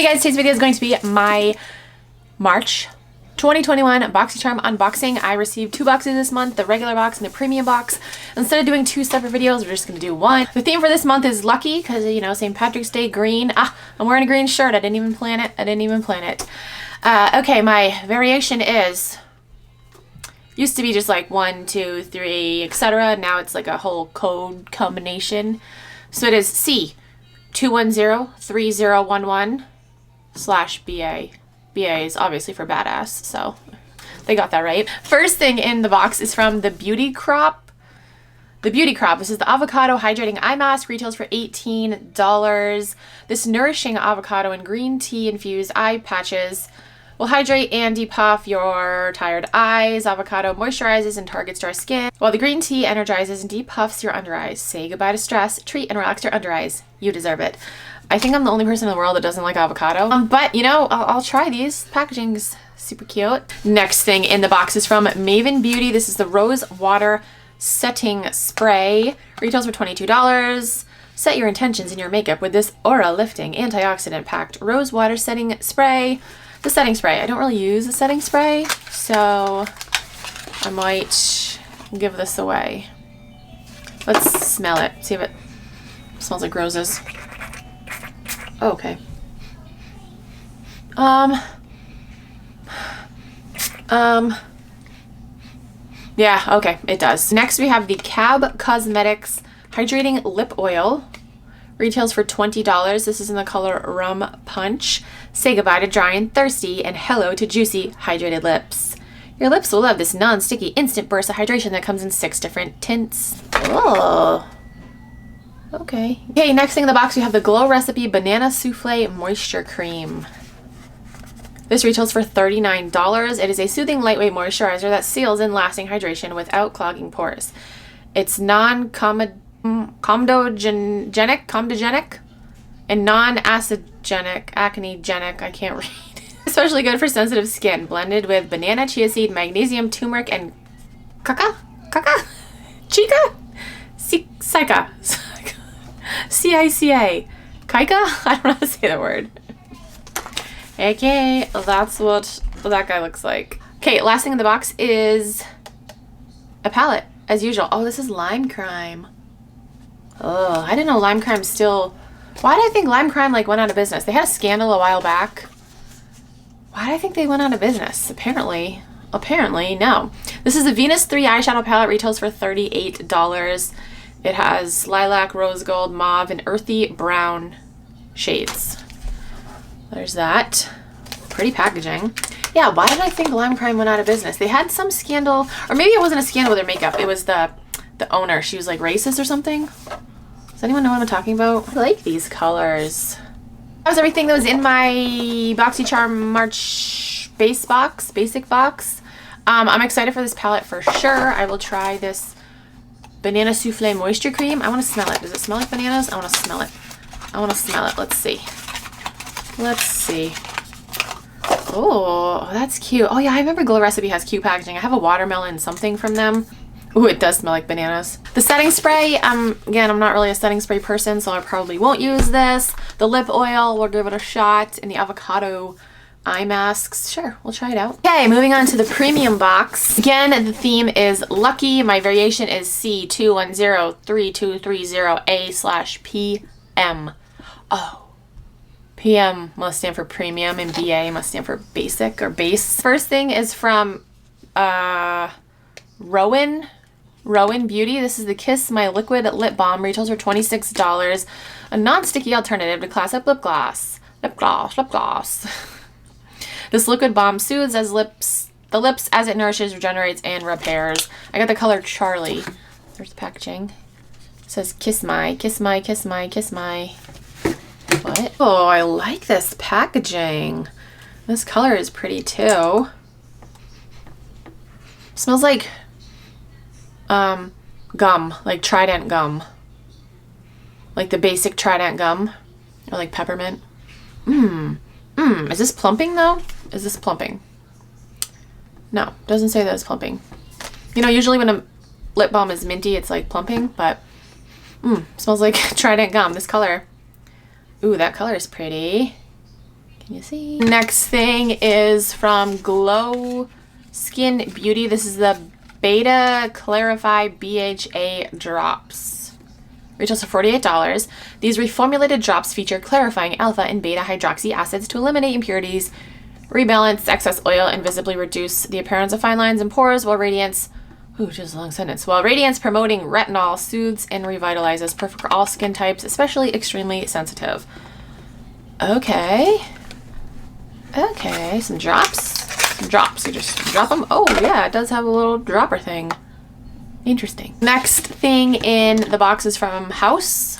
Hey guys, today's video is going to be my March 2021 Boxycharm unboxing. I received 2 boxes this month, the regular box and the premium box. Instead of doing 2 separate videos, we're just going to do one. The theme for this month is lucky because, you know, St. Patrick's Day green. I'm wearing a green shirt. I didn't even plan it. Okay, my variation is, used to be just like 1, 2, 3, etc. Now it's like a whole code combination. So it is C2103011/BA. BA is obviously for badass, so they got that right. First thing in the box is from the Beauty Crop. The Beauty Crop. This is the Avocado Hydrating Eye Mask. Retails for $18. This nourishing avocado and green tea infused eye patches will hydrate and depuff your tired eyes. Avocado moisturizes and targets dry skin, while the green tea energizes and depuffs your under eyes. Say goodbye to stress, treat and relax your under eyes. You deserve it. I think I'm the only person in the world that doesn't like avocado. But, you know, I'll try these. Packaging's super cute. Next thing in the box is from Maven Beauty. This is the Rose Water Setting Spray. Retails for $22. Set your intentions in your makeup with this aura-lifting, antioxidant-packed Rose Water Setting Spray. The setting spray. I don't really use the setting spray, so I might give this away. Let's smell it. See if it smells like roses. Oh, okay. Yeah, okay, it does. Next we have the Cab Cosmetics Hydrating Lip Oil. Retails for $20. This is in the color Rum Punch. Say goodbye to dry and thirsty and hello to juicy, hydrated lips. Your lips will love this non-sticky instant burst of hydration that comes in 6 different tints. Oh. Okay. Okay, next thing in the box we have the Glow Recipe Banana Souffle Moisture Cream. This retails for $39. It is a soothing, lightweight moisturizer that seals in lasting hydration without clogging pores. It's non-comedogenic and non-acidogenic, acne-genic, I can't read. Especially good for sensitive skin. Blended with banana, chia seed, magnesium, turmeric, and cica? C-I-C-A. Kaika? I don't know how to say the word. Okay, that's what that guy looks like. Okay, last thing in the box is a palette, as usual. Oh, this is Lime Crime. Oh, I didn't know Lime Crime still... Why did I think Lime Crime like went out of business? They had a scandal a while back. Why did I think they went out of business? Apparently, no. This is the Venus 3 eyeshadow palette. Retails for $38. It has lilac, rose gold, mauve, and earthy brown shades. There's that. Pretty packaging. Yeah, why did I think Lime Crime went out of business? They had some scandal, or maybe it wasn't a scandal with their makeup. It was the owner. She was like racist or something. Does anyone know what I'm talking about? I like these colors. That was everything that was in my Boxycharm March basic box. I'm excited for this palette for sure. I will try this Banana Souffle Moisture Cream. I want to smell it. Does it smell like bananas? I want to smell it. Let's see. Oh, that's cute. Oh yeah, I remember Glow Recipe has cute packaging. I have a watermelon something from them. Ooh, it does smell like bananas. The setting spray, again, I'm not really a setting spray person, so I probably won't use this. The lip oil, we'll give it a shot. And the avocado eye masks, sure, we'll try it out. Okay, moving on to the premium box. Again, the theme is lucky. My variation is C2103230A/PM. Oh, PM must stand for premium and BA must stand for basic or base. First thing is from Rowan Beauty. This is the Kiss My Liquid Lip Balm. Retails for $26. A non-sticky alternative to classic lip gloss. Lip gloss. This liquid balm soothes the lips as it nourishes, regenerates, and repairs. I got the color Charlie. There's the packaging. It says kiss my. What? Oh, I like this packaging. This color is pretty too. Smells like gum, like Trident gum. Like the basic Trident gum. Or like peppermint. Is this plumping though? Is this plumping? No, doesn't say that it's plumping. You know, usually when a lip balm is minty, it's like plumping, but smells like Trident gum. This color. Ooh, that color is pretty. Can you see? Next thing is from Glow Skin Beauty. This is the Beta Clarify BHA drops. Retails for $48. These reformulated drops feature clarifying alpha and beta hydroxy acids to eliminate impurities, rebalance excess oil, and visibly reduce the appearance of fine lines and pores, while radiance, just a long sentence, while radiance promoting retinol soothes and revitalizes, perfect for all skin types, especially extremely sensitive. Okay, some drops. You just drop them. Oh yeah, it does have a little dropper thing. Interesting. Next thing in the box is from House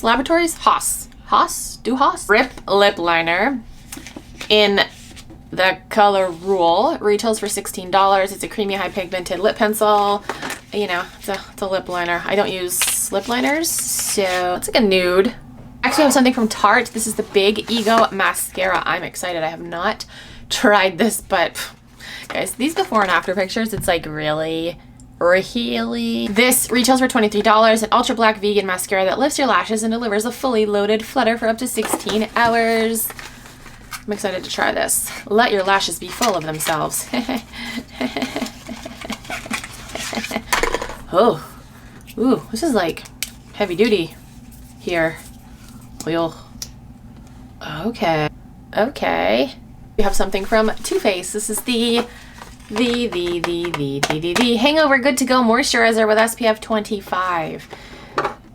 Laboratories. Haas Rip Lip Liner in the color Rule. Retails for $16. It's a creamy, high pigmented lip pencil. You know, it's a lip liner. I don't use lip liners, so it's like a nude. Next we have something from Tarte. This is the Big Ego Mascara. I'm excited. I have not tried this, but guys, these before and after pictures, it's like really. This retails for $23. An ultra black vegan mascara that lifts your lashes and delivers a fully loaded flutter for up to 16 hours. I'm excited to try this. Let your lashes be full of themselves. Oh, ooh, this is like heavy duty here. Wheel. Okay. We have something from Too Faced. This is the Hangover Good to Go Moisturizer with SPF 25.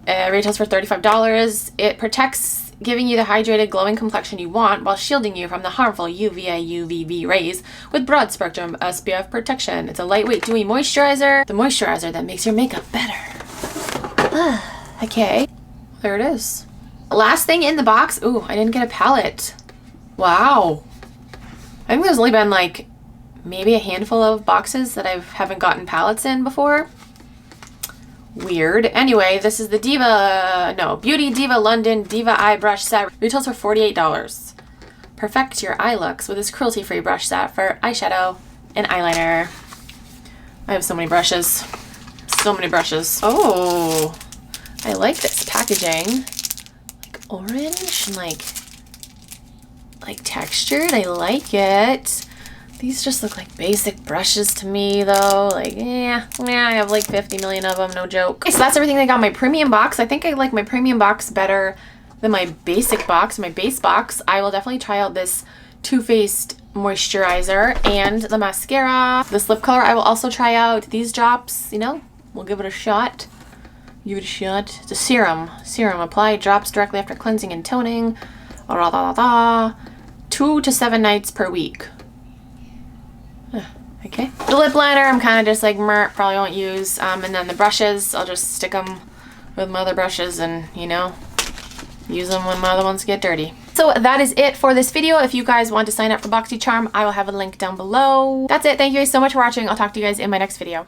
Retails for $35. It protects, giving you the hydrated, glowing complexion you want while shielding you from the harmful UVA, UVB rays with broad spectrum SPF protection. It's a lightweight, dewy moisturizer. The moisturizer that makes your makeup better. Okay, there it is. Last thing in the box. Ooh, I didn't get a palette. Wow. I think there's only been like maybe a handful of boxes that I haven't gotten palettes in before. Weird. Anyway, this is the Beauty Diva London Diva Eye Brush Set. Retails for $48. Perfect your eye looks with this cruelty-free brush set for eyeshadow and eyeliner. I have so many brushes. Oh, I like this packaging. Like orange and like textured. I like it. These just look like basic brushes to me though. Like, yeah, I have like 50 million of them, no joke. Okay, so that's everything I got in my premium box. I think I like my premium box better than my basic box, my base box. I will definitely try out this Too Faced moisturizer and the mascara. This lip color I will also try out. These drops, you know, we'll give it a shot. It's a serum. Apply drops directly after cleansing and toning. 2 to 7 nights per week. Okay. The lip liner, I'm kind of just like, probably won't use. And then the brushes, I'll just stick them with my other brushes and, you know, use them when my other ones get dirty. So that is it for this video. If you guys want to sign up for Boxycharm, I will have a link down below. That's it. Thank you guys so much for watching. I'll talk to you guys in my next video.